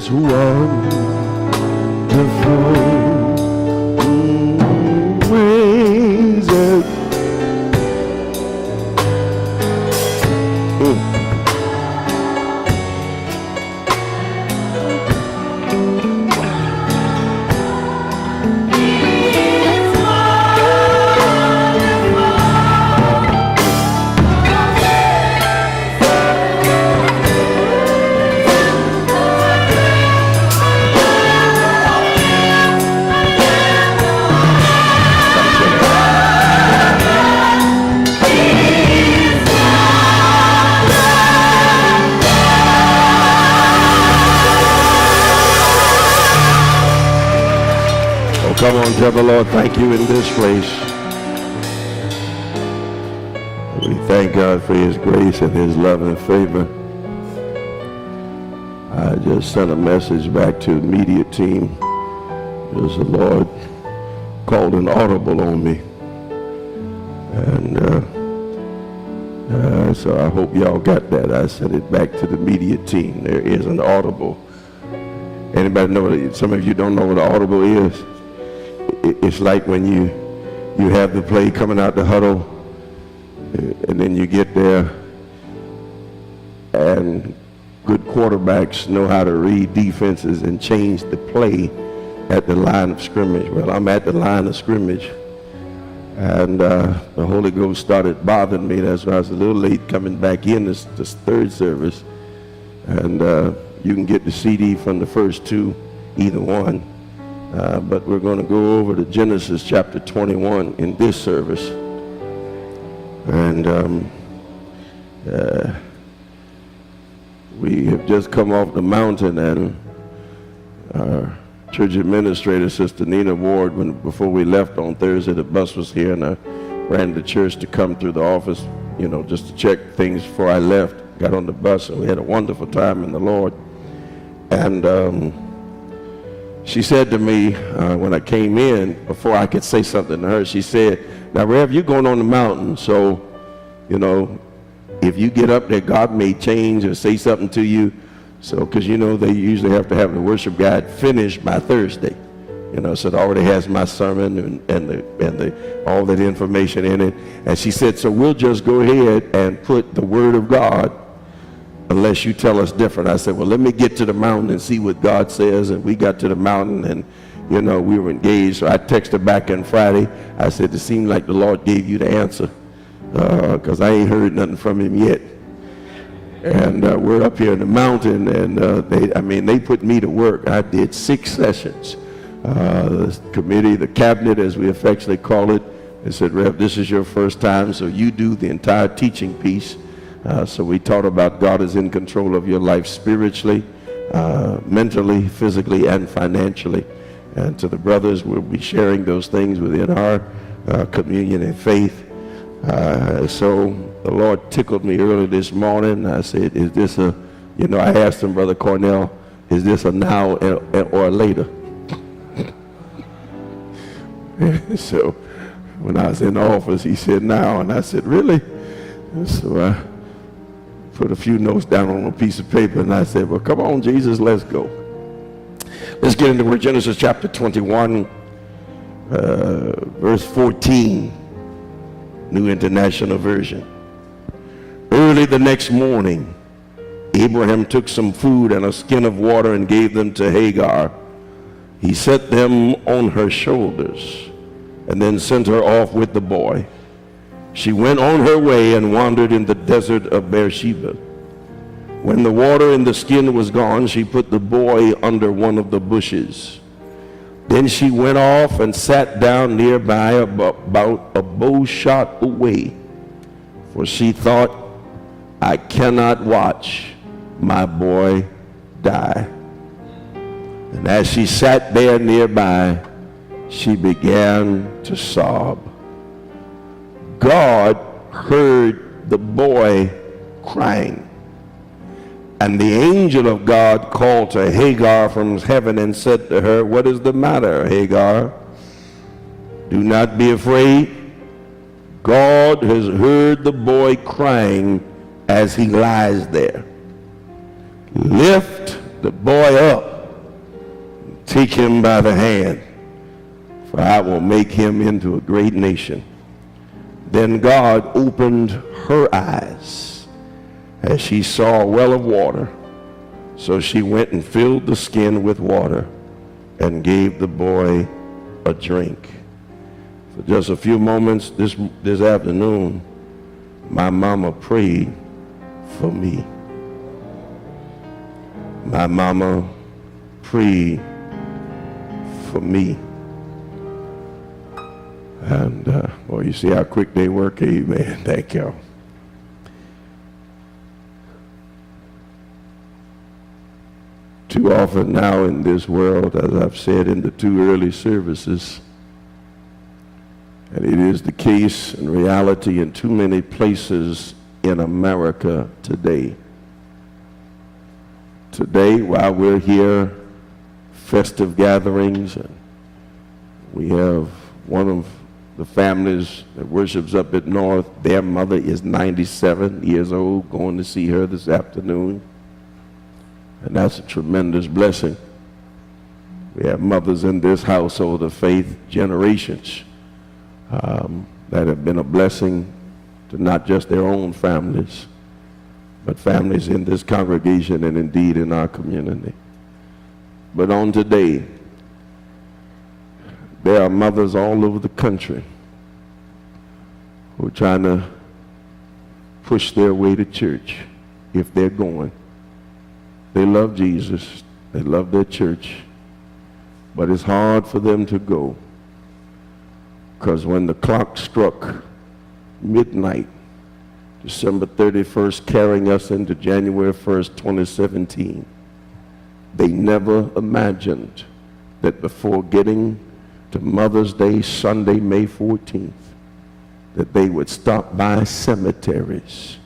is wonderful. Ways of come on, tell the Lord thank you in this place. We thank God for his grace and his love and favor. I just sent a message back to the media team as the Lord called an audible on me. And so I hope y'all got that. I sent it back to the media team. There is an audible. Anybody know, some of you don't know what an audible is? It's like when you have the play coming out the huddle, and then you get there, and good quarterbacks know how to read defenses and change the play at the line of scrimmage. Well, I'm at the line of scrimmage, and the Holy Ghost started bothering me. That's why I was a little late coming back in this third service. And you can get the CD from the first two, either one. But we're going to go over to Genesis chapter 21 in this service. And we have just come off the mountain, and our church administrator, Sister Nina Ward, before we left on Thursday, the bus was here, and I ran to church to come through the office, just to check things before I left. Got on the bus, and we had a wonderful time in the Lord. And she said to me when I came in, before I could say something to her, she said, "Now, Rev, you're going on the mountain, so, if you get up there, God may change or say something to you." So, because, they usually have to have the worship guide finished by Thursday. So it already has my sermon and all that information in it. And she said, "So we'll just go ahead and put the Word of God unless you tell us different." I said, "Well, let me get to the mountain and see what God says." And we got to the mountain, and we were engaged. So I texted back on Friday. I said, "It seemed like the Lord gave you the answer, because I ain't heard nothing from him yet." And we're up here in the mountain, and they put me to work. I did 6 sessions. The committee, the cabinet, as we affectionately call it, they said, "Rev, this is your first time, so you do the entire teaching piece." So we taught about God is in control of your life spiritually, mentally, physically, and financially. And to the brothers, we'll be sharing those things within our communion and faith. So the Lord tickled me early this morning. I said, "Is this I asked him, Brother Cornell, is this a now or a later?" So when I was in the office, he said, "Now." And I said, "Really?" So I put a few notes down on a piece of paper, and I said, "Well, come on, Jesus, let's go." Let's get into Genesis chapter 21, verse 14, New International Version. "Early the next morning, Abraham took some food and a skin of water and gave them to Hagar. He set them on her shoulders and then sent her off with the boy. She went on her way and wandered in the desert of Beersheba. When the water in the skin was gone, she put the boy under one of the bushes. Then she went off and sat down nearby, about a bow shot away, for she thought, 'I cannot watch my boy die.' And as she sat there nearby, she began to sob. God heard the boy crying. And the angel of God called to Hagar from heaven and said to her, 'What is the matter, Hagar? Do not be afraid. God has heard the boy crying as he lies there. Lift the boy up take him by the hand, for I will make him into a great nation. Then God opened her eyes as she saw a well of water. So she went and filled the skin with water and gave the boy a drink. For just a few moments this afternoon, my mama prayed for me. My mama prayed for me. And, well, you see how quick they work. Amen. Thank you. Too often now in this world, as I've said in the two early services, and it is the case in reality in too many places in America today. Today, while we're here, festive gatherings, and we have one of the families that worships up at North, their mother is 97 years old, going to see her this afternoon. And that's a tremendous blessing. We have mothers in this household of faith, generations, that have been a blessing to not just their own families, but families in this congregation and indeed in our community. But on today, there are mothers all over the country who are trying to push their way to church if they're going. They love Jesus, they love their church, but it's hard for them to go because when the clock struck midnight, December 31st, carrying us into January 1st, 2017, they never imagined that before getting to Mother's Day, Sunday, May 14th, that they would stop by cemeteries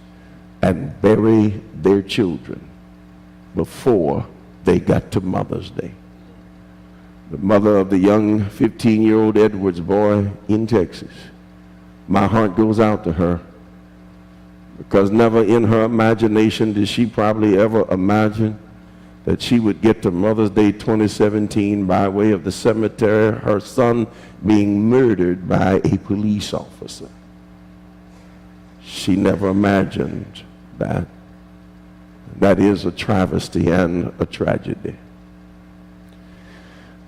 and bury their children before they got to Mother's Day. The mother of the young 15-year-old Edwards boy in Texas, my heart goes out to her because never in her imagination did she probably ever imagine that she would get to Mother's Day 2017 by way of the cemetery, her son being murdered by a police officer. She never imagined that. That is a travesty and a tragedy.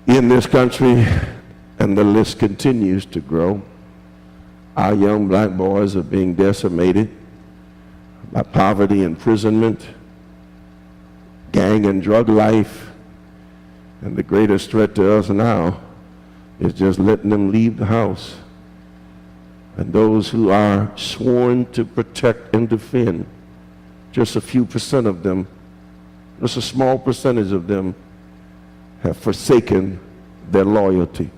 In this country, and the list continues to grow, our young black boys are being decimated by poverty, imprisonment, gang and drug life, and the greatest threat to us now is just letting them leave the house. And those who are sworn to protect and defend, just a few percent of them, just a small percentage of them have forsaken their loyalty.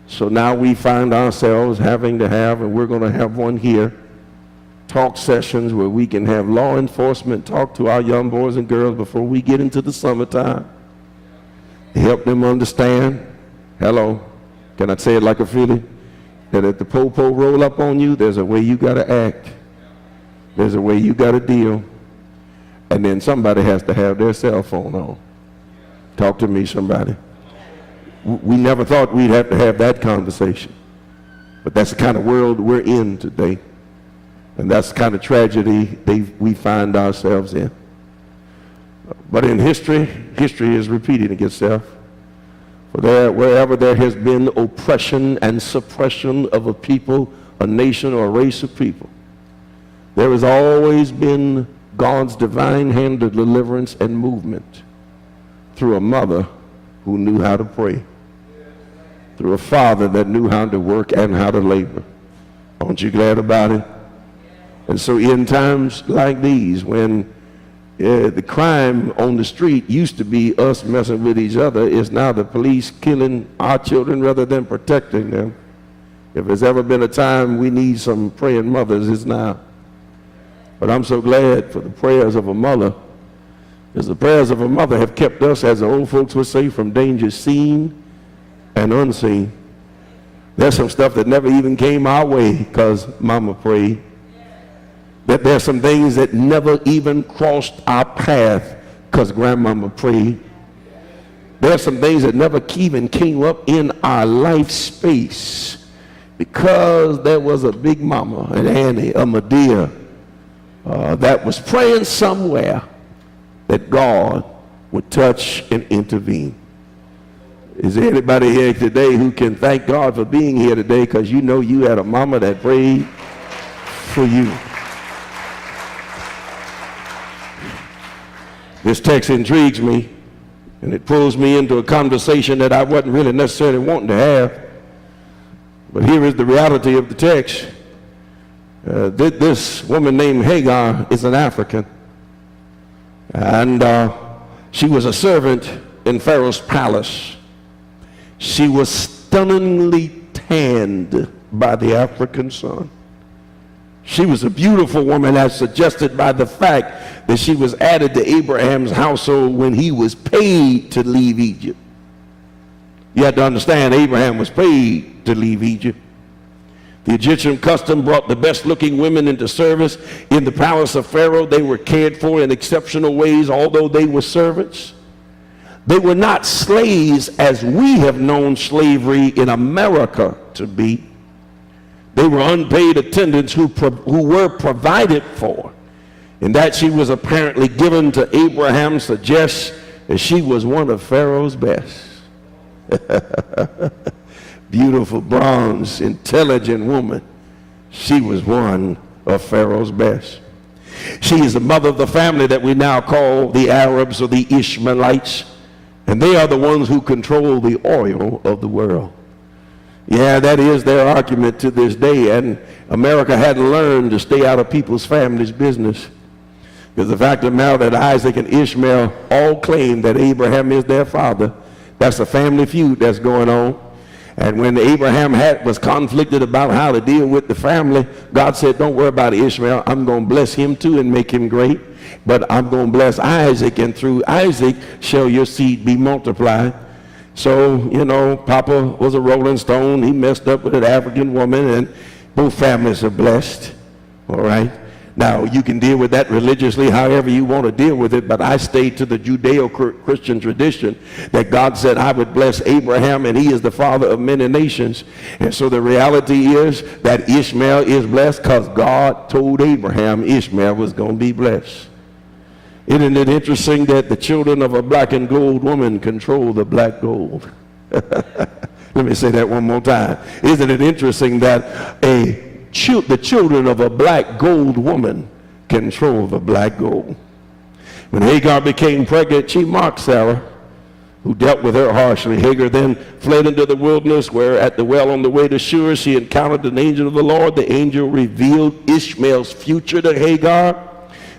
So now we find ourselves having to have, and we're going to have one here, talk sessions where we can have law enforcement talk to our young boys and girls before we get into the summertime. Help them understand, hello, can I say it like a Philly? That if the po-po roll up on you, there's a way you got to act. There's a way you got to deal. And then somebody has to have their cell phone on. Talk to me, somebody. We never thought we'd have to have that conversation. But that's the kind of world we're in today. And that's the kind of tragedy we find ourselves in. But in history, history is repeating itself. For wherever there has been oppression and suppression of a people, a nation, or a race of people, there has always been God's divine hand of deliverance and movement through a mother who knew how to pray, through a father that knew how to work and how to labor. Aren't you glad about it? And so in times like these, when the crime on the street used to be us messing with each other, it's now the police killing our children rather than protecting them. If there's ever been a time we need some praying mothers, it's now. But I'm so glad for the prayers of a mother, because the prayers of a mother have kept us, as the old folks would say, from danger seen and unseen. There's some stuff that never even came our way because mama prayed. That there's some things that never even crossed our path because grandmama prayed. There are some things that never even came up in our life space because there was a big mama, an Annie, a Medea, that was praying somewhere that God would touch and intervene. Is there anybody here today who can thank God for being here today because you know you had a mama that prayed for you? This text intrigues me, and it pulls me into a conversation that I wasn't really necessarily wanting to have. But here is the reality of the text. This woman named Hagar is an African, and she was a servant in Pharaoh's palace. She was stunningly tanned by the African sun. She was a beautiful woman, as suggested by the fact that she was added to Abraham's household when he was paid to leave Egypt. You have to understand, Abraham was paid to leave Egypt. The Egyptian custom brought the best looking women into service in the palace of Pharaoh. They were cared for in exceptional ways, although they were servants. They were not slaves as we have known slavery in America to be. They were unpaid attendants who were provided for. And that she was apparently given to Abraham suggests that she was one of Pharaoh's best. Beautiful, bronze, intelligent woman. She was one of Pharaoh's best. She is the mother of the family that we now call the Arabs or the Ishmaelites. And they are the ones who control the oil of the world. Yeah, that is their argument to this day. And America hadn't learned to stay out of people's families' business. Because the fact of the matter that Isaac and Ishmael all claim that Abraham is their father. That's a family feud that's going on. And when Abraham was conflicted about how to deal with the family, God said, don't worry about Ishmael. I'm going to bless him too and make him great. But I'm going to bless Isaac, and through Isaac shall your seed be multiplied. So, you know, Papa was a Rolling Stone. He messed up with an African woman, and both families are blessed. All right? Now, you can deal with that religiously however you want to deal with it, but I stay to the Judeo-Christian tradition that God said I would bless Abraham, and he is the father of many nations. And so the reality is that Ishmael is blessed because God told Abraham Ishmael was going to be blessed. Isn't it interesting that the children of a black and gold woman control the black gold? Let me say that one more time. Isn't it interesting that the children of a black gold woman control the black gold? When Hagar became pregnant, she mocked Sarah, who dealt with her harshly. Hagar then fled into the wilderness, where at the well on the way to Shur, she encountered an angel of the Lord. The angel revealed Ishmael's future to Hagar,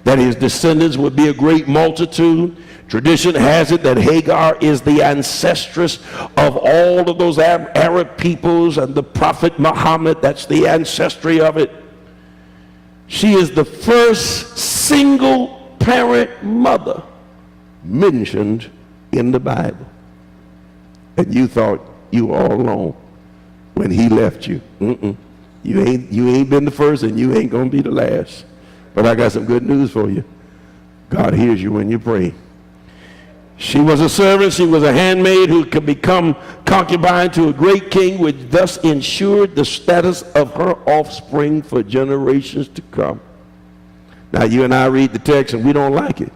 that his descendants would be a great multitude. Tradition has it that Hagar is the ancestress of all of those Arab peoples, and the prophet Muhammad, that's the ancestry of it. She is the first single parent mother mentioned in the Bible. And you thought you were all alone when he left you. You ain't been the first, and you ain't gonna be the last. But I got some good news for you. God hears you when you pray. She was a servant. She was a handmaid who could become concubine to a great king, which thus ensured the status of her offspring for generations to come. Now, you and I read the text, and we don't like it.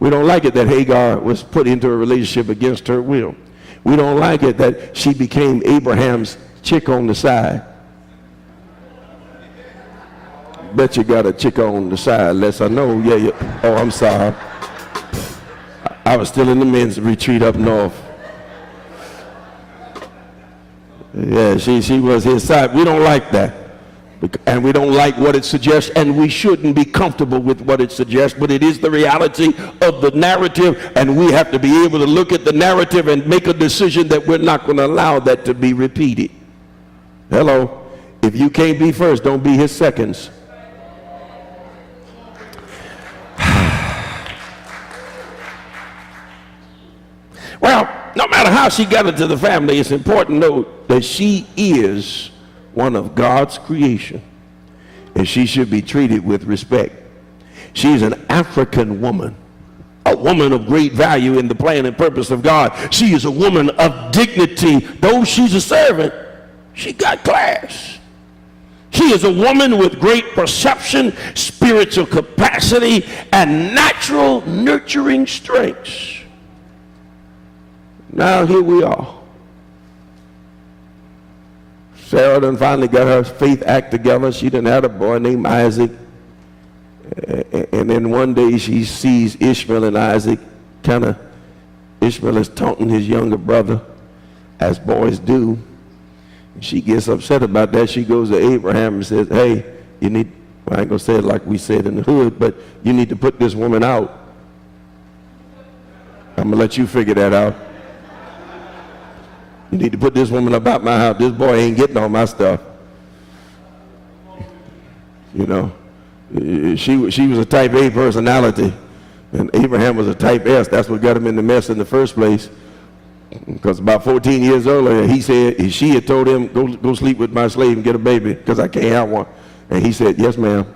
We don't like it that Hagar was put into a relationship against her will. We don't like it that she became Abraham's chick on the side. Bet you got a chick on the side, unless I know. Yeah. Oh, I'm sorry. I was still in the men's retreat up north. Yeah, she was his side. We don't like that. And we don't like what it suggests, and we shouldn't be comfortable with what it suggests, but it is the reality of the narrative, and we have to be able to look at the narrative and make a decision that we're not going to allow that to be repeated. Hello. If you can't be first, don't be his seconds. Well, no matter how she got into the family, it's important to note that she is one of God's creation, and she should be treated with respect. She's an African woman. a woman of great value in the plan and purpose of God. She is a woman of dignity. Though she's a servant, she got class. She is a woman with great perception, spiritual capacity, and natural nurturing strengths. Now here we are. Sarah done finally got her faith act together. She done had a boy named Isaac. And then one day she sees Ishmael and Isaac Ishmael is taunting his younger brother, as boys do. She gets upset about that. She goes to Abraham and says, hey, you need, I ain't gonna say it like we said in the hood, but you need to put this woman out. I'm gonna let you figure that out. You need to put this woman up out my house. This boy ain't getting all my stuff. You know, she was a type A personality, and Abraham was a type S. That's what got him in the mess in the first place. Because about 14 years earlier, she had told him, go sleep with my slave and get a baby, because I can't have one. And he said, yes, ma'am.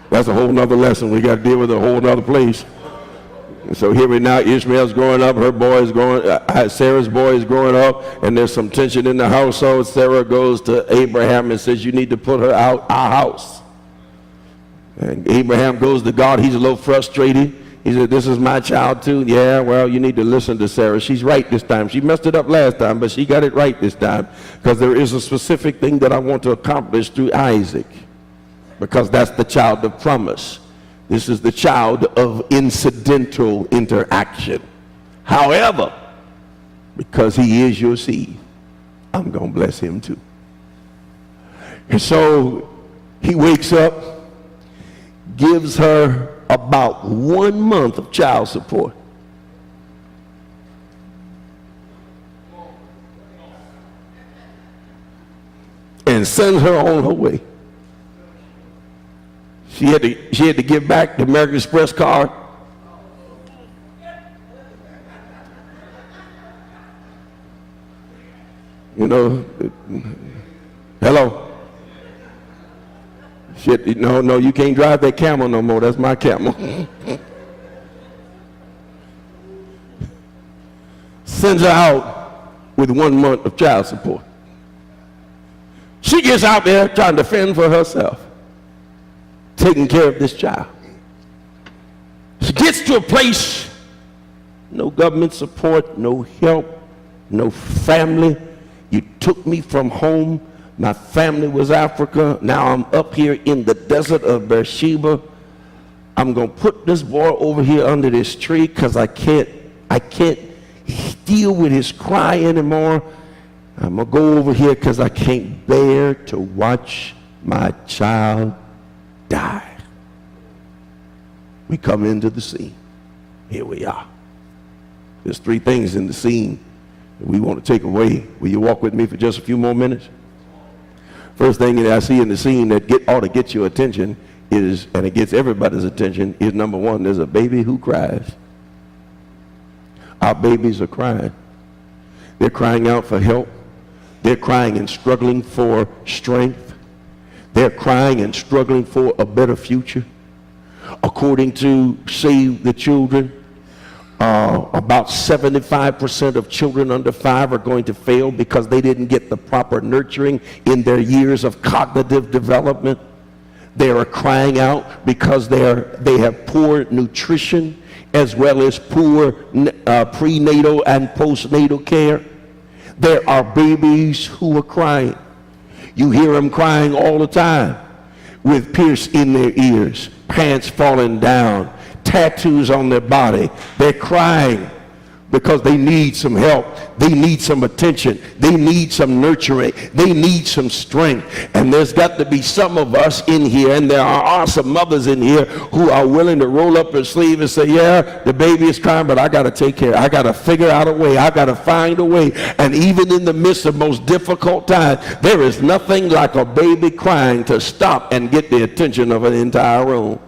That's a whole nother lesson. We got to deal with a whole nother place. And so here we now, Ishmael's growing up, her boy is growing, Sarah's boy is growing up, and there's some tension in the household. Sarah goes to Abraham and says, you need to put her out our house. And Abraham goes to God. He's a little frustrated. He said, this is my child too. Yeah, well, you need to listen to Sarah. She's right this time. She messed it up last time, but she got it right this time, because there is a specific thing that I want to accomplish through Isaac, because that's the child of promise. This is the child of incidental interaction. However, because he is your seed, I'm going to bless him too. And so he wakes up, gives her about 1 month of child support. And sends her on her way. She had to give back the American Express card. You know, hello. Shit, no, you can't drive that camel no more. That's my camel. Sends her out with 1 month of child support. She gets out there trying to fend for herself, taking care of this child. She gets to a place, no government support, no help, no family. You took me from home. My family was Africa. Now I'm up here in the desert of Beersheba. I'm going to put this boy over here under this tree because I can't deal with his cry anymore. I'm going to go over here because I can't bear to watch my child die. We come into the scene. Here we are. There's 3 things in the scene that we want to take away. Will you walk with me for just a few more minutes? First thing that I see in the scene that ought to get your attention is, and it gets everybody's attention, is number 1, there's a baby who cries. Our babies are crying. They're crying out for help. They're crying and struggling for strength. They're crying and struggling for a better future. According to Save the Children, about 75% of children under 5 are going to fail because they didn't get the proper nurturing in their years of cognitive development. They are crying out because they have poor nutrition as well as poor prenatal and postnatal care. There are babies who are crying. You hear them crying all the time with pierce in their ears, pants falling down, tattoos on their body. They're crying because they need some help. They need some attention. They need some nurturing. They need some strength. And there's got to be some of us in here, and there are some mothers in here who are willing to roll up their sleeve and say, yeah, the baby is crying, but I got to take care. I got to figure out a way. I got to find a way. And even in the midst of most difficult times, there is nothing like a baby crying to stop and get the attention of an entire room.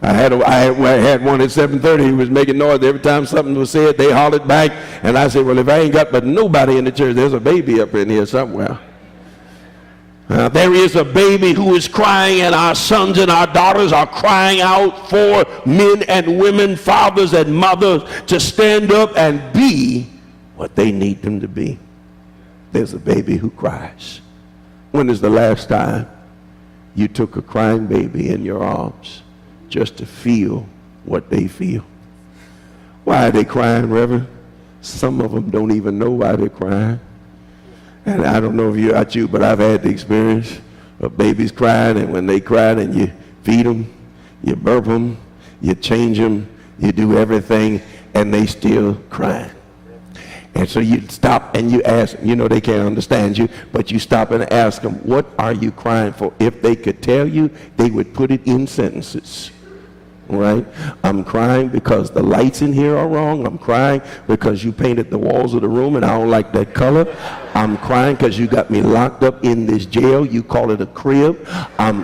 I had one at 7:30. He was making noise every time something was said. They hollered back, and I said, well, if I ain't got but nobody in the church, there's a baby up in here somewhere. There is a baby who is crying, and our sons and our daughters are crying out for men and women, fathers and mothers, to stand up and be what they need them to be. There's a baby who cries. When is the last time you took a crying baby in your arms just to feel what they feel? Why are they crying, Reverend? Some of them don't even know why they're crying. And I don't know if you're at you, but I've had the experience of babies crying, and when they cry, and you feed them, you burp them, you change them, you do everything, and they still crying. And so you stop and you ask, you know they can't understand you, but you stop and ask them, what are you crying for? If they could tell you, they would put it in sentences. Right? I'm crying because the lights in here are wrong. I'm crying because you painted the walls of the room and I don't like that color. I'm crying because you got me locked up in this jail. You call it a crib. I'm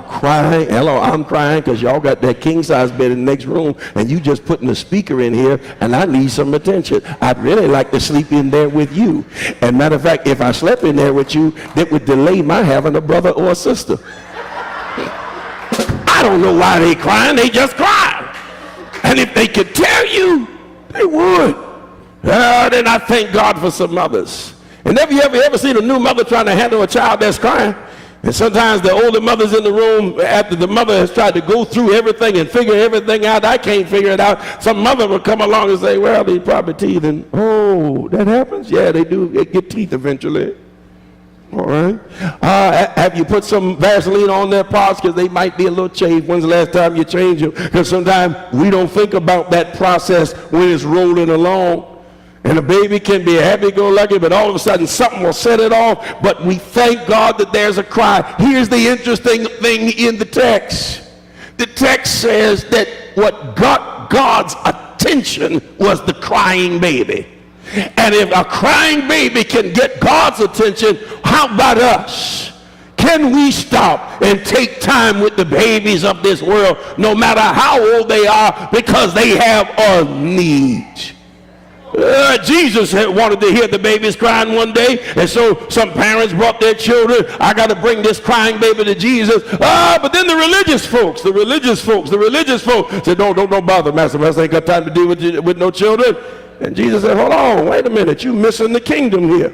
crying because y'all got that king size bed in the next room and you just putting a speaker in here and I need some attention. I'd really like to sleep in there with you. And matter of fact, if I slept in there with you, that would delay my having a brother or a sister. I don't know why they crying, they just cry. And if they could tell you, they would. Then I thank God for some mothers. And have you ever seen a new mother trying to handle a child that's crying? And sometimes the older mother's in the room after the mother has tried to go through everything and figure everything out. I can't figure it out. Some mother will come along and say, well, they probably teething. Oh, that happens? Yeah, they do. They get teeth eventually. All right. Have you put some Vaseline on their parts because they might be a little chafed? When's the last time you changed them? Because sometimes we don't think about that process when it's rolling along. And a baby can be happy-go-lucky, but all of a sudden something will set it off. But we thank God that there's a cry. Here's the interesting thing in the text. The text says that what got God's attention was the crying baby. And if a crying baby can get God's attention, how about us? Can we stop and take time with the babies of this world, no matter how old they are, because they have a need? Jesus wanted to hear the babies crying one day, and so some parents brought their children. I got to bring this crying baby to Jesus. But then the religious folks said, don't bother, Master ain't got time to deal with no children. And Jesus said, hold on, wait a minute, you're missing the kingdom here.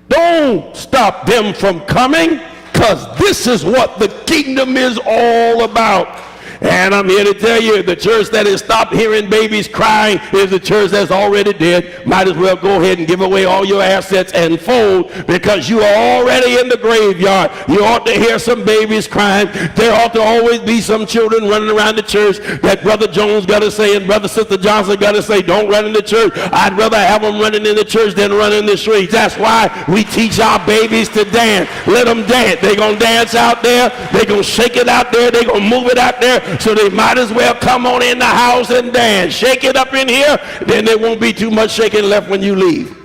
Don't stop them from coming, because this is what the kingdom is all about. And I'm here to tell you, the church that has stopped hearing babies crying is the church that's already dead. Might as well go ahead and give away all your assets and fold, because you are already in the graveyard. You ought to hear some babies crying. There ought to always be some children running around the church that Brother Jones got to say and Brother Sister Johnson got to say, don't run in the church. I'd rather have them running in the church than running the streets. That's why we teach our babies to dance. Let them dance. They're going to dance out there. They're going to shake it out there. They're going to move it out there. So they might as well come on in the house and dance. Shake it up in here, then there won't be too much shaking left when you leave.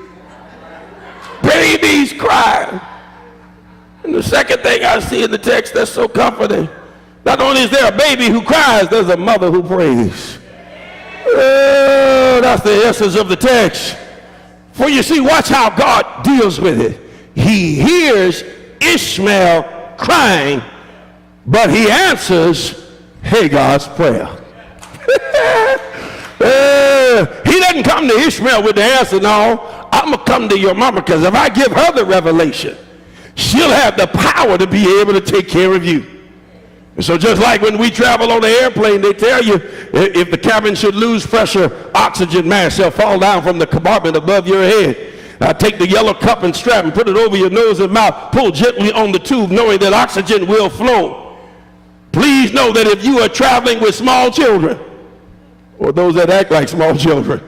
Babies cry. And the second thing I see in the text that's so comforting, not only is there a baby who cries, there's a mother who prays. Oh, that's the essence of the text. For you see, watch how God deals with it. He hears Ishmael crying, but he answers Hagar's prayer. He doesn't come to Ishmael with the answer. No, I'm going to come to your mama, because if I give her the revelation, she'll have the power to be able to take care of you. And so just like when we travel on the airplane, they tell you if the cabin should lose pressure, oxygen mask shall fall down from the compartment above your head. Now take the yellow cup and strap and put it over your nose and mouth. Pull gently on the tube, knowing that oxygen will flow. Please know that if you are traveling with small children, or those that act like small children,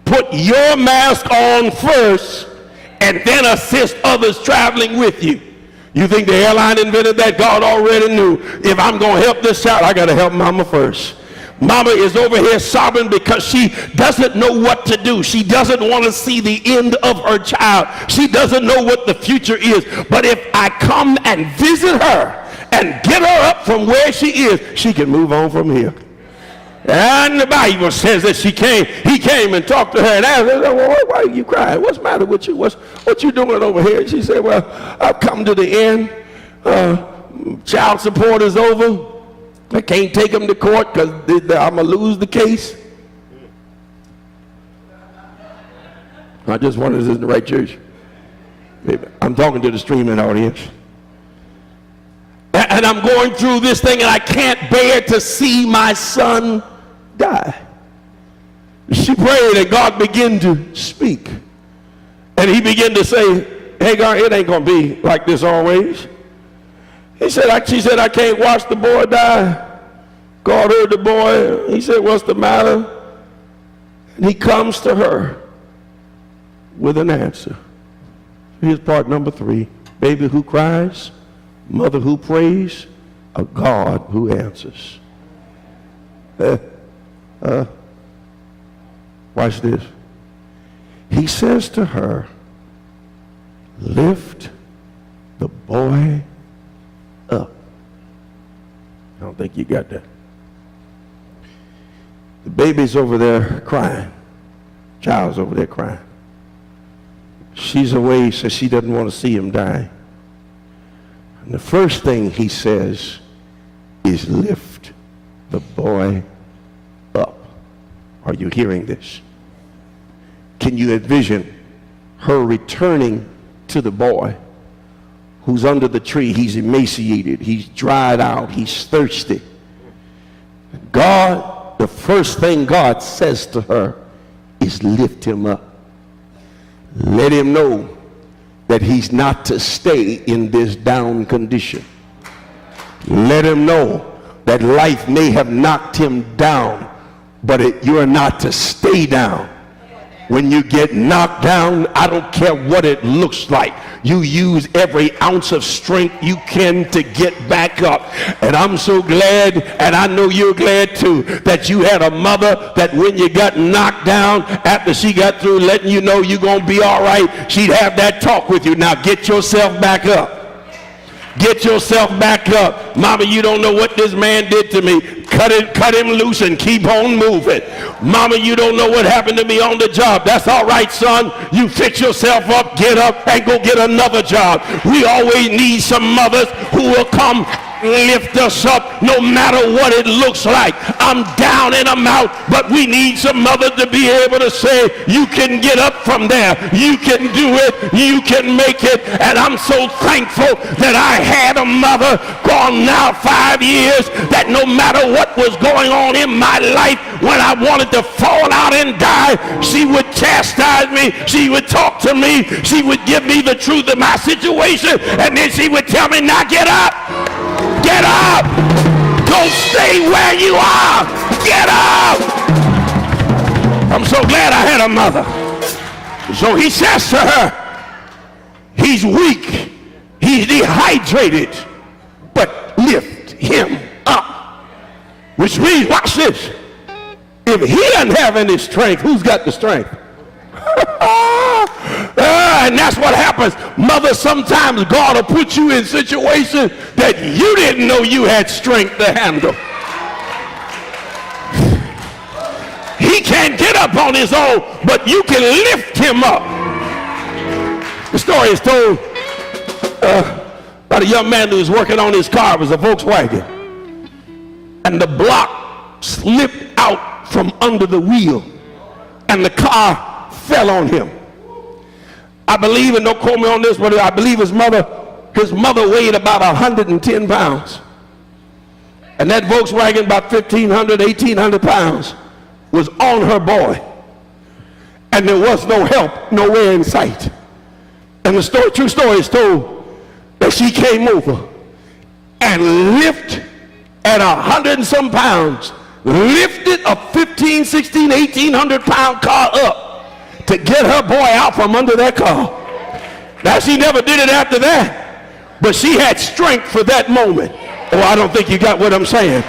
put your mask on first and then assist others traveling with you. You think the airline invented that? God already knew. If I'm going to help this child, I got to help mama first. Mama is over here sobbing because she doesn't know what to do. She doesn't want to see the end of her child. She doesn't know what the future is. But if I come and visit her and get her up from where she is, she can move on from here. And the Bible says that he came and talked to her and asked her, well, why are you crying? What's the matter with you? What you doing over here? And she said, well, I've come to the end. Child support is over. I can't take him to court because I'm going to lose the case. I just wondered if this is the right church. I'm talking to the streaming audience. And I'm going through this thing and I can't bear to see my son die. She prayed and God began to speak. And he began to say, Hagar, it ain't going to be like this always. She said, I can't watch the boy die. God heard the boy. He said, what's the matter? And he comes to her with an answer. Here's part number 3. Baby who cries, mother who prays, a God who answers. Watch this. He says to her, lift the boy up. I don't think you got that. The baby's over there crying. Child's over there crying. She's away, so she doesn't want to see him die. And the first thing he says is lift the boy up. Are you hearing this? Can you envision her returning to the boy who's under the tree? He's emaciated, he's dried out, he's thirsty. God, the first thing God says to her is lift him up. Let him know that he's not to stay in this down condition. Let him know that life may have knocked him down, but you're not to stay down. When you get knocked down, I don't care what it looks like. You use every ounce of strength you can to get back up. And I'm so glad, and I know you're glad too, that you had a mother that when you got knocked down, after she got through letting you know you're going to be all right, she'd have that talk with you. Now get yourself back up. Get yourself back up. Mama, you don't know what this man did to me. Cut him loose and keep on moving. Mama, you don't know what happened to me on the job. That's all right, son. You fix yourself up, get up, and go get another job. We always need some mothers who will come lift us up no matter what it looks like. I'm down and I'm out, but we need some mothers to be able to say, you can get up from there. You can do it. You can make it. And I'm so thankful that I had a mother, gone now 5 years, that no matter what was going on in my life, when I wanted to fall out and die, she would chastise me. She would talk to me. She would give me the truth of my situation. And then she would tell me, now get up. Get up! Don't stay where you are! Get up! I'm so glad I had a mother. So he says to her, he's weak, he's dehydrated, but lift him up. Which means, watch this, if he doesn't have any strength, who's got the strength? And that's what happens. Mother, sometimes God will put you in situations that you didn't know you had strength to handle. He can't get up on his own, but you can lift him up. The story is told about a young man who was working on his car. It was a Volkswagen. And the block slipped out from under the wheel, and the car fell on him. I believe, and don't quote me on this, but I believe his mother weighed about 110 pounds. And that Volkswagen, about 1,500, 1,800 pounds, was on her boy. And there was no help, nowhere in sight. And the story, true story is told that she came over and lifted at 100 and some pounds, lifted a 15, 16, 1,800 pound car up to get her boy out from under that car. Now, she never did it after that, but she had strength for that moment. Oh, I don't think you got what I'm saying.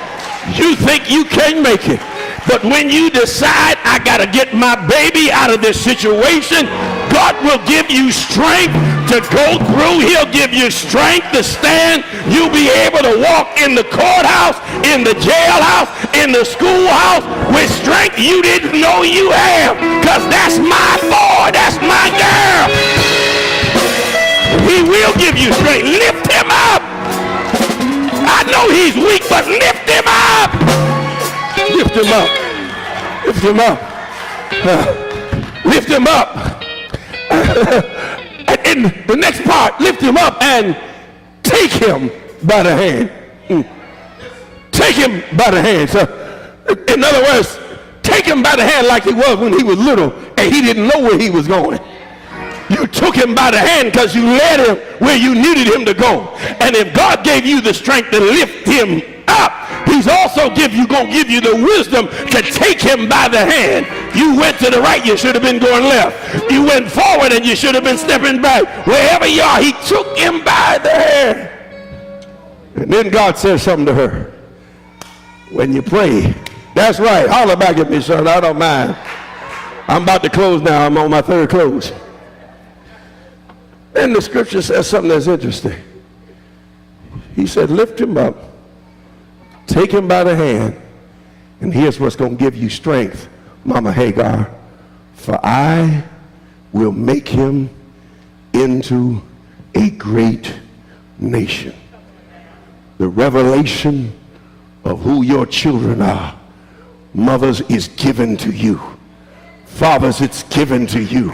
You think you can make it. But when you decide, I got to get my baby out of this situation, God will give you strength to go through. He'll give you strength to stand. You'll be able to walk in the courthouse, in the jailhouse, in the schoolhouse with strength you didn't know you have. Because that's my boy. That's my girl. He will give you strength. Lift him up. I know he's weak, but lift him up. Lift him up. Lift him up. Lift him up. And in the next part, lift him up and take him by the hand. Take him by the hand. So, in other words, take him by the hand like he was when he was little and he didn't know where he was going. You took him by the hand because you led him where you needed him to go. And if God gave you the strength to lift him up, he's also going to give you the wisdom to take him by the hand. You went to the right, you should have been going left. You went forward and you should have been stepping back. Wherever you are, he took him by the hand. And then God says something to her. When you pray, that's right, holler back at me, son, I don't mind. I'm about to close now, I'm on my third close. Then the scripture says something that's interesting. He said, lift him up, take him by the hand, and here's what's going to give you strength, Mama Hagar. For I will make him into a great nation. The revelation of who your children are, mothers, is given to you. Fathers, it's given to you.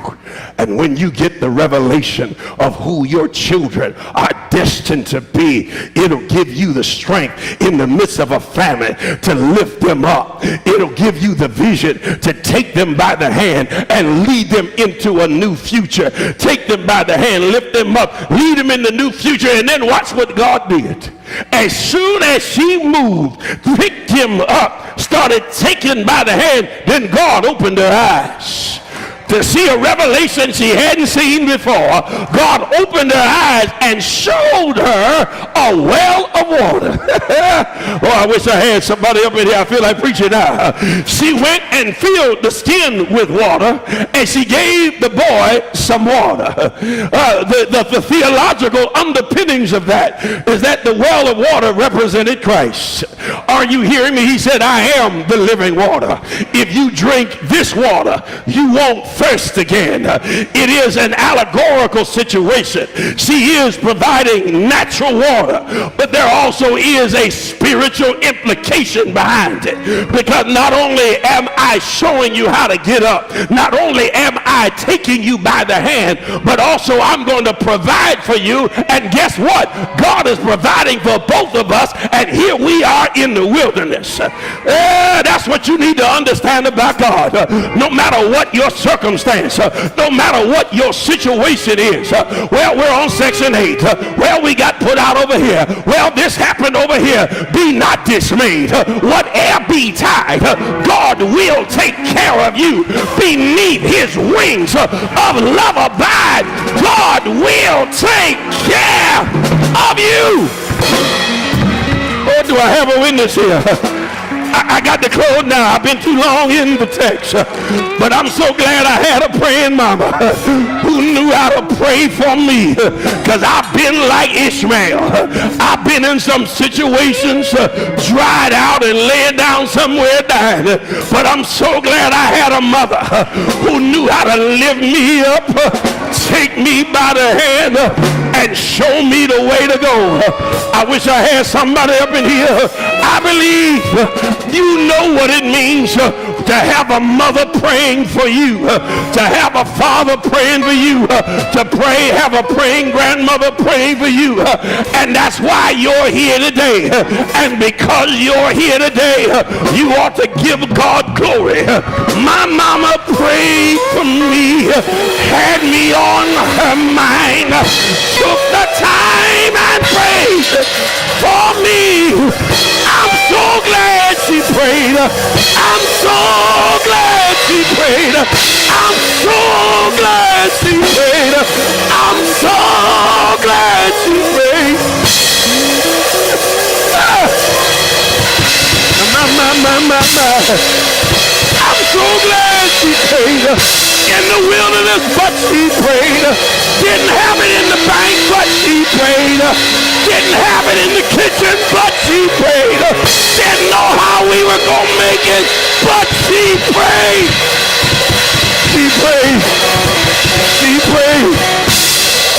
And when you get the revelation of who your children are destined to be, it'll give you the strength in the midst of a famine to lift them up. It'll give you the vision to take them by the hand and lead them into a new future. Take them by the hand, lift them up, lead them in the new future, and then watch what God did. As soon as she moved, picked him up, started taking by the hand, then God opened her eyes to see a revelation she hadn't seen before. God opened her eyes and showed her a well of water. Oh, I wish I had somebody up in here. I feel like preaching now. She went and filled the skin with water, and she gave the boy some water. The theological underpinnings of that is that the well of water represented Christ. Are you hearing me? He said, I am the living water. If you drink this water, you won't thirst again. It is an allegorical situation. She is providing natural water, but there also is a spiritual implication behind it. Because not only am I showing you how to get up, not only am I taking you by the hand, but also I'm going to provide for you. And guess what? God is providing for both of us, and here we are in the wilderness. That's what you need to understand about God. No matter what your circumstance, no matter what your situation is. Well, we're on section 8. Well, we got put out over here. Well, this happened over here. Be not dismayed. Whatever betide, God will take care of you. Beneath his wings of love abide. God will take care of you. Oh, do I have a witness here? I got to close now. I've been too long in the text. But I'm so glad I had a praying mama who knew how to pray for me. Because I've been like Ishmael. I've been in some situations dried out and laying down somewhere dying. But I'm so glad I had a mother who knew how to lift me up, take me by the hand, and show me the way to go. I wish I had somebody up in here. I believe you know what it means to have a mother praying for you, to have a father praying for you, to have a praying grandmother praying for you. And that's why you're here today. And because you're here today, you ought to give God glory. My mama prayed for me, had me on her mind, took the time and prayed for me. I'm so glad she prayed. I'm so glad she prayed. I'm so glad she prayed. I'm so glad she prayed. My. so glad she prayed. In the wilderness, but she prayed. Didn't have it in the bank, but she prayed. Didn't have it in the kitchen, but she prayed. Didn't know how we were going to make it, but she prayed. She prayed. She prayed.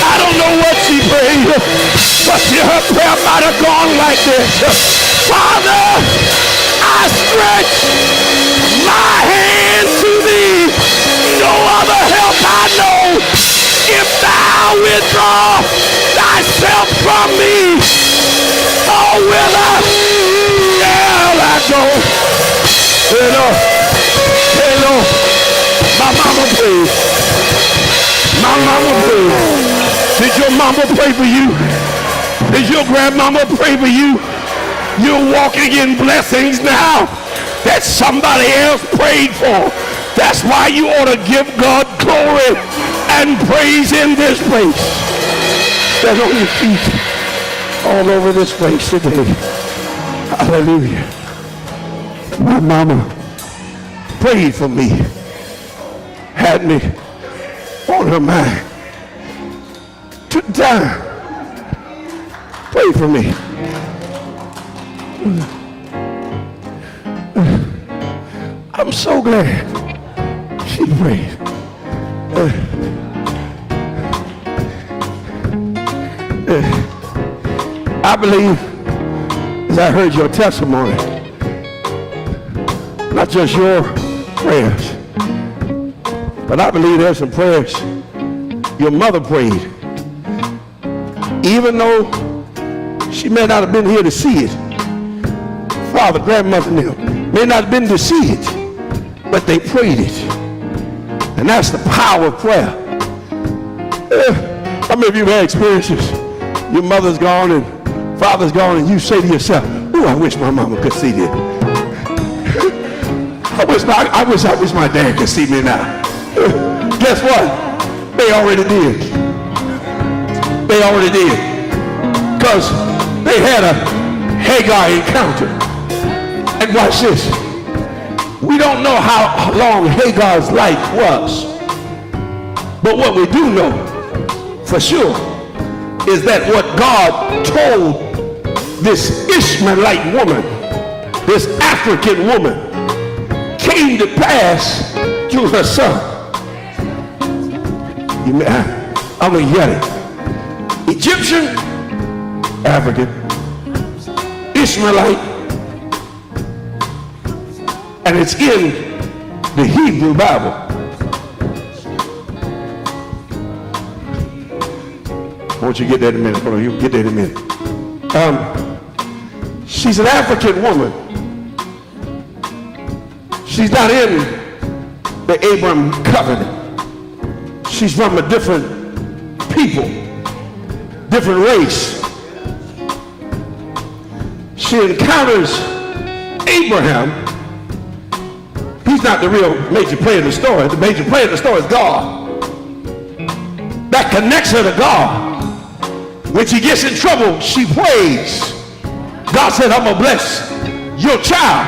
I don't know what she prayed, but her prayer might have gone like this. Father, I stretch my hand to thee. No other help I know. If thou withdraw thyself from me, oh, whither shall I go? Hello, my mama prayed. My mama prayed. Did your mama pray for you? Did your grandmama pray for you? You're walking in blessings now that somebody else prayed for. That's why you ought to give God glory and praise in this place. Stand on your feet all over this place today. Hallelujah. My mama prayed for me, had me on her mind. Took time, pray for me. I'm so glad she prayed. I believe, as I heard your testimony, not just your prayers, but I believe there's some prayers your mother prayed. Even though she may not have been here to see it, father, grandmother, may not have been to see it, but they prayed it. And that's the power of prayer. How many of you have had experiences? Your mother's gone and father's gone, and you say to yourself, "Oh, I wish my mama could see this. I wish my dad could see me now." Guess what? They already did. They already did. Because they had a Hagar encounter. And watch this. We don't know how long Hagar's life was. But what we do know for sure is that what God told this Ishmaelite woman, this African woman, came to pass through her son. I'm going to get it. Egyptian, African, Ishmaelite, and it's in the Hebrew Bible. I want you to get that in a minute. Hold on, you'll get that in a minute. She's an African woman. She's not in the Abraham covenant. She's from a different people, different race. She encounters Abraham. He's not the real major player in the story. The major player in the story is God. That connects her to God. When she gets in trouble, she prays. God said, "I'm going to bless your child."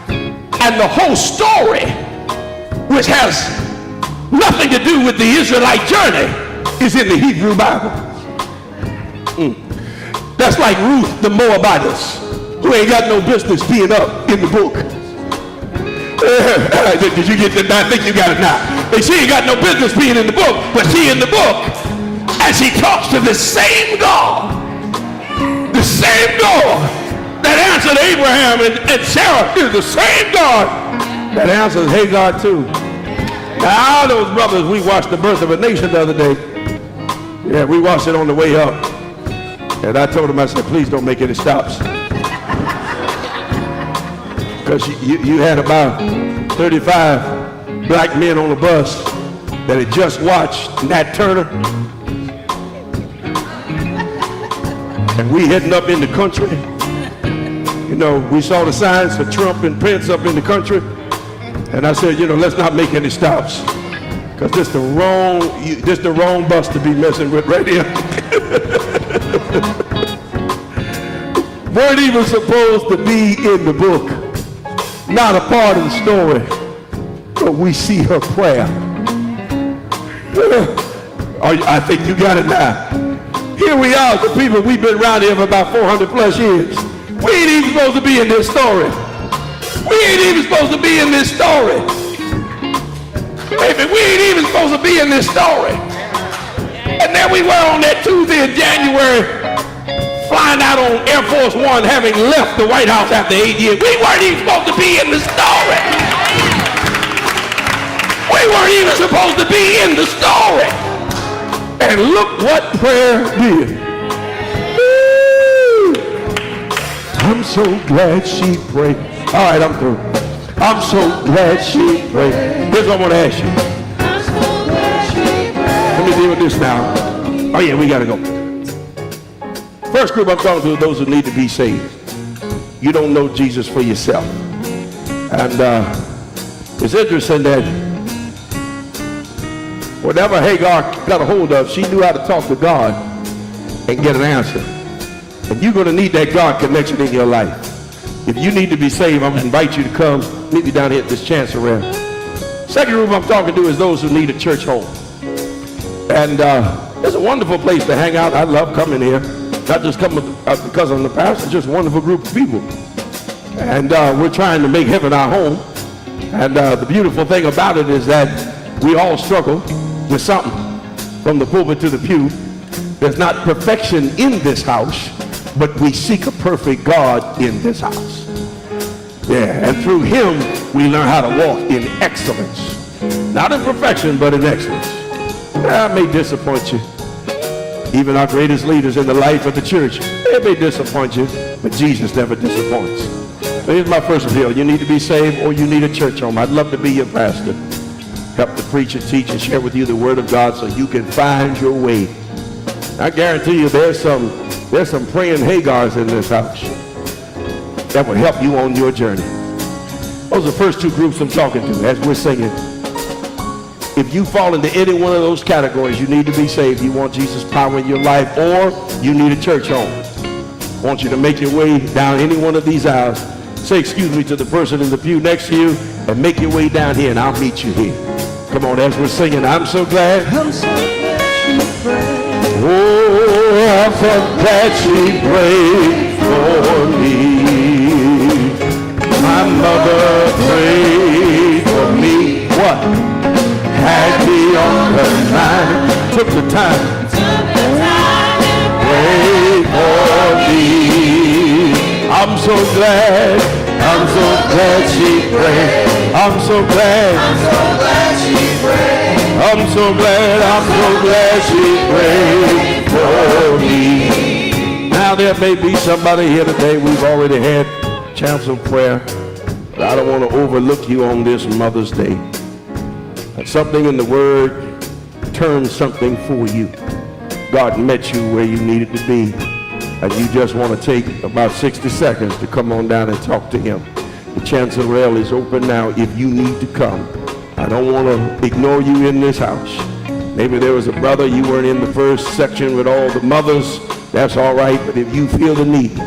And the whole story, which has nothing to do with the Israelite journey, is in the Hebrew Bible. That's like Ruth the Moabitess, who ain't got no business being up in the book. Did you get that? I think you got it now. And she ain't got no business being in the book, but she in the book. And she talks to the same God. The same God that answered Abraham and Sarah is the same God that answers Hagar too. Now, all those brothers, we watched The Birth of a Nation the other day. Yeah, we watched it on the way up. And I told him, I said, please don't make any stops. Because you had about 35 black men on the bus that had just watched Nat Turner. And we heading up in the country. You know, we saw the signs for Trump and Pence up in the country. And I said, you know, let's not make any stops. Because this the wrong bus to be messing with right here. Weren't even supposed to be in the book. Not a part of the story. but we see her prayer. I think you got it now. Here we are, the people, we've been around here for about 400 plus years. We ain't even supposed to be in this story. We ain't even supposed to be in this story. Baby, we ain't even supposed to be in this story. And there we were on that Tuesday in January, flying out on Air Force One, having left the White House after 8 years. We weren't even supposed to be in the story. We weren't even supposed to be in the story. And look what prayer did. Woo! I'm so glad she prayed. All right, I'm through. I'm so glad she prayed. Here's what I want to ask you. I'm so glad she prayed. Let me deal with this now. Oh yeah, we got to go. First group I'm talking to is those who need to be saved. You don't know Jesus for yourself. And it's interesting that whatever Hagar got a hold of, she knew how to talk to God and get an answer. And you're going to need that God connection in your life. If you need to be saved, I'm going to invite you to come meet me down here at this chancel around. Second group I'm talking to is those who need a church home. And it's a wonderful place to hang out. I love coming here. Not just coming because I'm the pastor, it's just a wonderful group of people. And we're trying to make heaven our home. And the beautiful thing about it is that we all struggle with something from the pulpit to the pew. There's not perfection in this house, but we seek a perfect God in this house. Yeah, and through him, we learn how to walk in excellence. Not in perfection, but in excellence. I may disappoint you. Even our greatest leaders in the life of the church, they may disappoint you, but Jesus never disappoints. So here's my first appeal. You need to be saved or you need a church home. I'd love to be your pastor. Help to preach and teach and share with you the word of God so you can find your way. I guarantee you there's some praying Hagars in this house that will help you on your journey. Those are the first two groups I'm talking to as we're singing. If you fall into any one of those categories, you need to be saved. You want Jesus' power in your life, or you need a church home. I want you to make your way down any one of these aisles. Say excuse me to the person in the pew next to you and make your way down here and I'll meet you here. Come on, as we're singing, I'm so glad. I'm so glad she prayed. Oh, I'm so glad she prayed for me. My mother prayed for me. What? Had me on her mind. Took the time. Prayed for me. I'm so glad. I'm so glad she prayed. I'm so glad. I'm so glad she prayed. I'm so glad she prayed for me. Now there may be somebody here today, we've already had chance of prayer, but I don't want to overlook you on this Mother's Day. And something in the Word turned something for you. God met you where you needed to be, and you just want to take about 60 seconds to come on down and talk to him. The chancel rail is open now if you need to come. I don't want to ignore you in this house. Maybe there was a brother, you weren't in the first section with all the mothers. That's all right, but if you feel the need,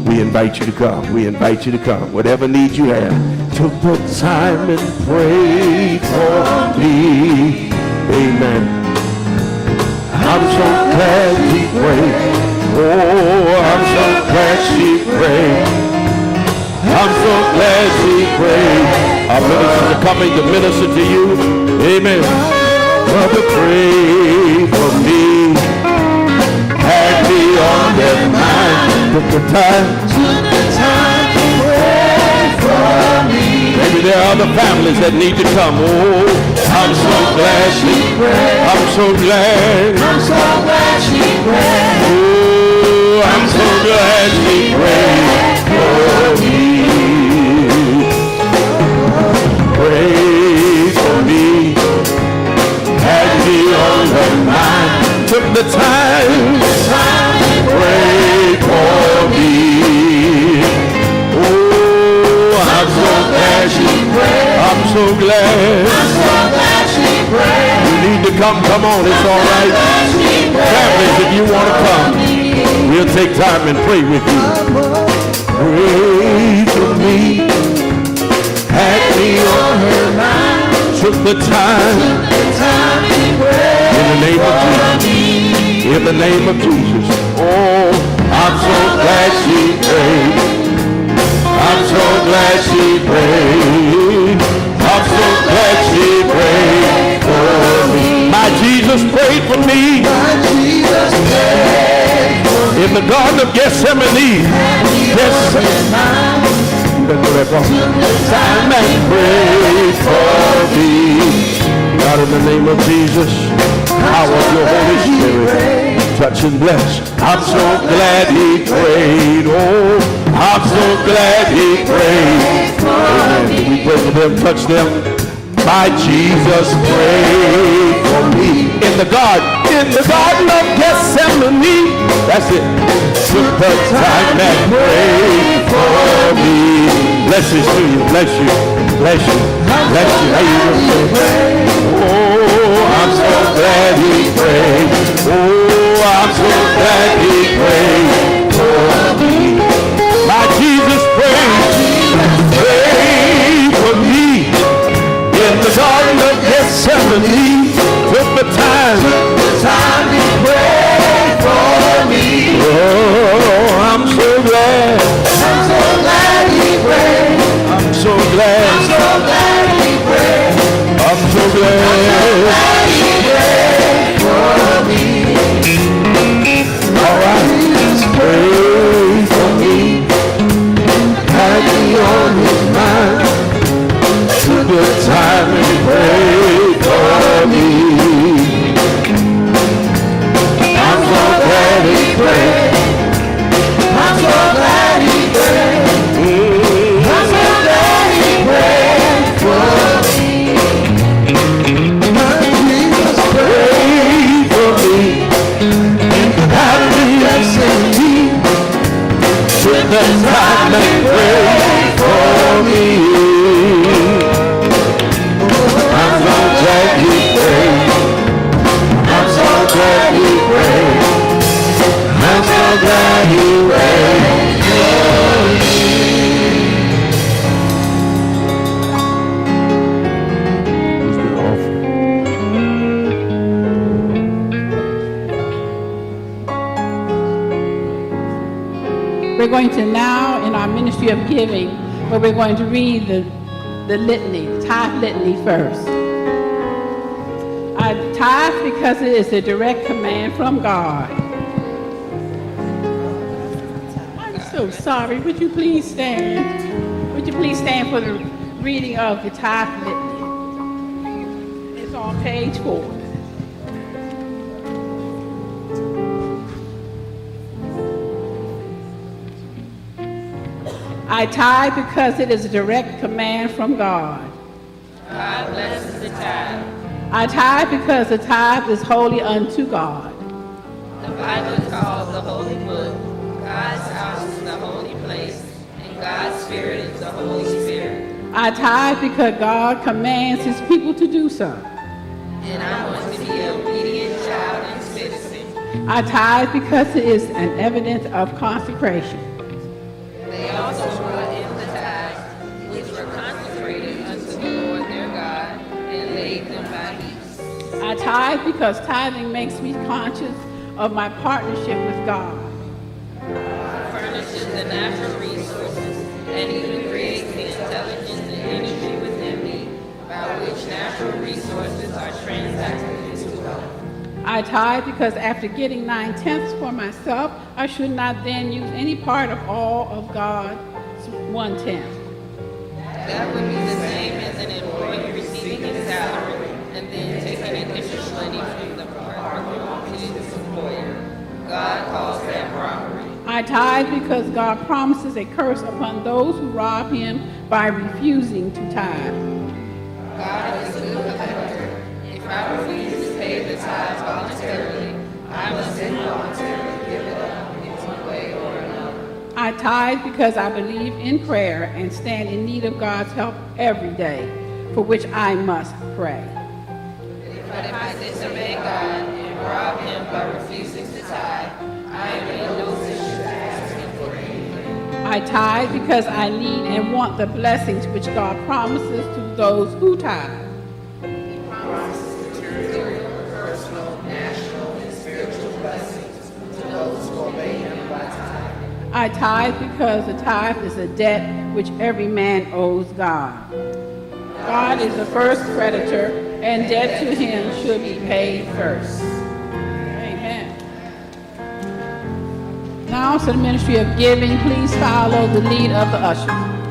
we invite you to come. We invite you to come. Whatever need you have. Took the time and prayed for me. Amen. I'm so glad she prayed. Oh, I'm so glad she prayed. I'm so glad she prayed. Our ministers are coming to minister to you. Amen. Mother, pray for me. Had me on their mind. Took the time to pray for me. Maybe there are other families that need to come. Oh, I'm so glad she prayed. I'm so glad. I'm so glad she prayed. Oh, I'm so glad she prayed for me. Pray for me. Had me on her mind. Took the time to pray for me. Oh, I'm so glad she prayed. I'm so glad. I'm so glad she prayed. You need to come. Come on, it's all right. Families, if you want to come, we'll take time and pray with you. Pray for me. Had me on her mind. took the time in the name of Jesus. In the name of Jesus. Oh, I'm so glad she prayed. I'm so glad she prayed. I'm so glad she prayed for me. My Jesus prayed for me. My Jesus prayed for me. In the Garden of Gethsemane. Yes. Time and pray for me. God, in the name of Jesus, power of your Holy Spirit, touch and bless. I'm so glad he prayed. Oh, I'm so glad he prayed. Amen. We pray for them, touch them. My Jesus prayed for me. In the garden of Gethsemane. That's it. Took the time and prayed for me. Blessings to you, bless you, bless you, bless you. How you doing? Oh, I'm so glad he prayed. Oh, I'm so glad he prayed for me. My Jesus prayed for me. In the Garden of Gethsemane, took the time he prayed for me. Oh, I'm so glad. I'm so glad he prayed. I'm so glad. I'm so glad he prayed. I'm so glad. Glad he prayed for me. All right. Pray for me. Had me on his mind. Took the time and prayed for me. I'm so glad he prayed. I'm so glad he prayed. I'm so glad he prayed for me. My Jesus Pray for me. Had me took the time and prayed for me. I'm so glad he prayed. I'm so glad he prayed. I'm so glad he prayed for me. Who's been offering? We're going to now, in our ministry of giving, where we're going to read the litany, the tithe litany first. I tithe because it is a direct command from God. I'm so sorry. Would you please stand? Would you please stand for the reading of the tithe litany? It's on page 4. I tithe because it is a direct command from God. God blesses the tithe. I tithe because the tithe is holy unto God. The Bible is called the Holy Book. God's house is the holy place, and God's Spirit is the Holy Spirit. I tithe because God commands his people to do so. And I want to be an obedient child and citizen. I tithe because it is an evidence of consecration. They also brought in the tithes, which were consecrated unto the Lord their God, and laid them by heaps. I tithe because tithing makes me conscious of my partnership with God. Furnishes the natural resources, and even creates the intelligence and energy within me, by which natural resources are transacted into wealth. I tithe because after getting 9/10 for myself, I should not then use any part of all of God's 1/10. That would be the same as an employee receiving his salary and then taking additional money from the part belonging to his employer. God calls that robbery. I tithe because God promises a curse upon those who rob him by refusing to tithe. God is a good collector. If I refuse to pay the tithes voluntarily, I must involuntarily give it up in one way or another. I tithe because I believe in prayer and stand in need of God's help every day, for which I must pray. But if I disobey God and rob him by refusing to tithe, I am in no position to ask him for anything. I tithe because I need and want the blessings which God promises to those who tithe. I tithe because the tithe is a debt which every man owes God. God is the first creditor, and debt to him should be paid first. Amen. Now to the ministry of giving, please follow the lead of the ushers.